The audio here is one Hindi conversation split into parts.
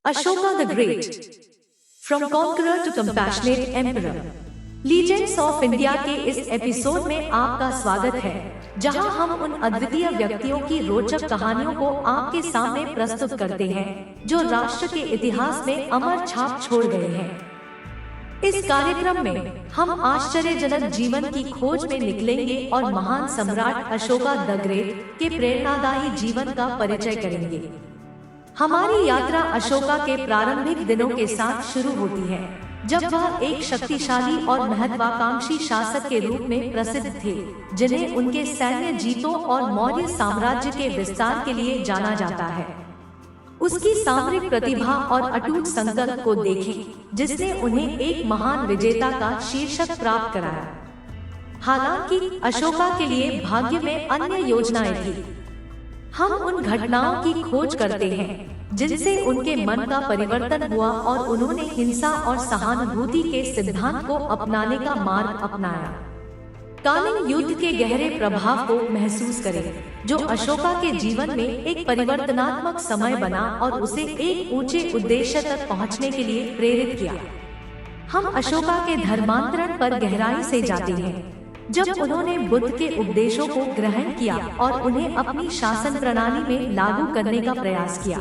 Ashoka the Great, from conqueror to compassionate emperor. Legends of India के इस एपिसोड में आपका स्वागत है, जहां हम उन अद्वितीय व्यक्तियों की रोचक कहानियों को आपके सामने प्रस्तुत करते हैं, जो राष्ट्र के इतिहास में अमर छाप छोड़ गए हैं। इस कार्यक्रम में हम आश्चर्यजनक जीवन की खोज में निकलेंगे और महान सम्राट अशोका द ग्रेट के प्रेरणादायी जीवन का परिचय करेंगे। हमारी यात्रा अशोका के प्रारंभिक दिनों के साथ शुरू होती है, जब वह एक शक्तिशाली और महत्वाकांक्षी शासक के रूप में प्रसिद्ध थे, जिन्हें उनके सैन्य जीतों और मौर्य साम्राज्य के विस्तार के लिए जाना जाता है। उसकी सामरिक प्रतिभा और अटूट संकल्प को देखें, जिसने उन्हें एक महान विजेता का शीर्षक प्राप्त कराया। हालांकि अशोका के लिए भाग्य में अन्य योजनाएं थी। हम उन घटनाओं की खोज करते हैं जिनसे उनके मन का परिवर्तन हुआ और उन्होंने हिंसा और सहानुभूति के सिद्धांत को अपनाने का मार्ग अपनाया। कालीन युद्ध के गहरे प्रभाव को महसूस करें, जो अशोका के जीवन में एक परिवर्तनात्मक समय बना और उसे एक ऊंचे उद्देश्य तक पहुंचने के लिए प्रेरित किया। हम अशोका के धर्मांतरण पर गहराई से जाते हैं, जब उन्होंने बुद्ध के उपदेशों को ग्रहण किया और उन्हें अपनी शासन प्रणाली में लागू करने का प्रयास किया।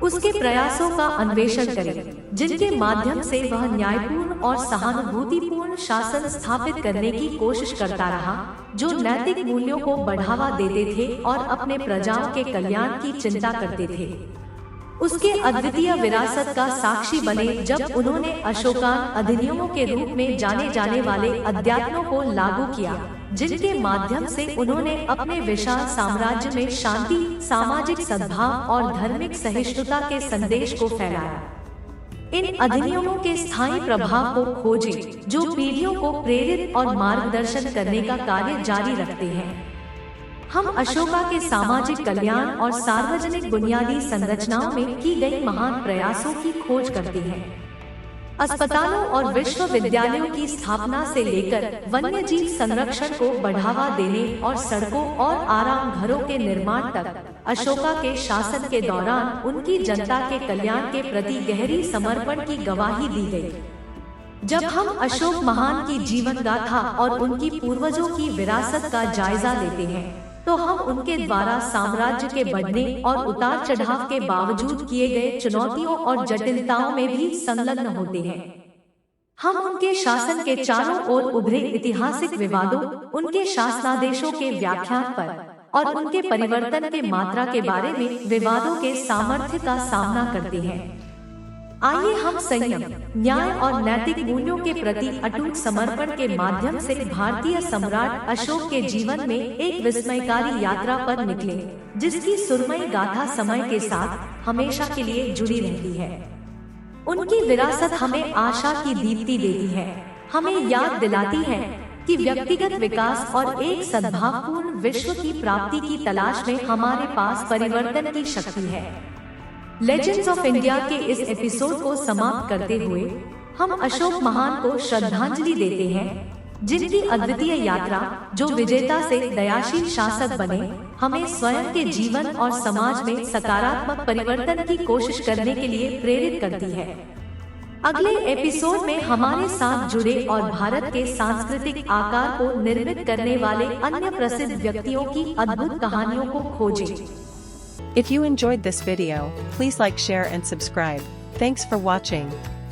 उसके प्रयासों का अन्वेषण करें, जिनके माध्यम से वह न्यायपूर्ण और सहानुभूतिपूर्ण शासन स्थापित करने की कोशिश करता रहा, जो नैतिक मूल्यों को बढ़ावा देते थे और अपने प्रजाओं के कल्याण की चिंता करते थे। उसके अद्वितीय विरासत का साक्षी बने जब उन्होंने अशोकान अधिनियमों के रूप में जाने जाने वाले अध्यात्मों को लागू किया, जिनके माध्यम से उन्होंने अपने विशाल साम्राज्य में शांति, सामाजिक सद्भाव और धार्मिक सहिष्णुता के संदेश को फैलाया। इन अधिनियमों के स्थायी प्रभाव को खोजें, जो पीढ़ियों को प्रेरित और मार्गदर्शन करने का कार्य जारी रखते हैं। हम अशोका के सामाजिक कल्याण और सार्वजनिक बुनियादी संरचनाओं में की गई महान प्रयासों की खोज करते हैं। अस्पतालों और विश्वविद्यालयों की स्थापना से लेकर वन्यजीव संरक्षण को बढ़ावा देने और सड़कों और आराम घरों के निर्माण तक, अशोका के शासन के दौरान उनकी जनता के कल्याण के प्रति गहरी समर्पण की गवाही दी गई। जब हम अशोक महान की जीवन गाथा और उनकी पूर्वजों की विरासत का जायजा लेते हैं, तो हम उनके द्वारा साम्राज्य के बढ़ने और उतार चढ़ाव के बावजूद किए गए चुनौतियों और जटिलताओं में भी संलग्न होते हैं। हम उनके शासन के चारों ओर उभरे ऐतिहासिक विवादों, उनके शासनादेशों के व्याख्यान पर और उनके परिवर्तन के मात्रा के बारे में विवादों के सामर्थ्य का सामना करते हैं। आइए हम संयम, न्याय और नैतिक मूल्यों के प्रति अटूट समर्पण के माध्यम से भारतीय सम्राट अशोक के जीवन में एक विस्मयकारी यात्रा पर निकलें, जिसकी सुरमई गाथा समय के साथ हमेशा के लिए जुड़ी रहती है। उनकी विरासत हमें आशा की दीप्ति देती है, हमें याद दिलाती है कि व्यक्तिगत विकास और एक सद्भावपूर्ण विश्व की प्राप्ति की तलाश में हमारे पास परिवर्तन की शक्ति है। लेजेंड्स ऑफ इंडिया के इस एपिसोड को समाप्त करते हुए हम अशोक महान को श्रद्धांजलि देते हैं, जिनकी अद्वितीय यात्रा, जो विजेता से दयाशील शासक बने, हमें स्वयं के जीवन और समाज में सकारात्मक परिवर्तन की कोशिश करने के लिए प्रेरित करती है। अगले एपिसोड में हमारे साथ जुड़े और भारत के सांस्कृतिक आकार को निर्मित करने वाले अन्य प्रसिद्ध व्यक्तियों की अद्भुत कहानियों को खोजें। If you enjoyed this video, please like, share and subscribe. Thanks for watching.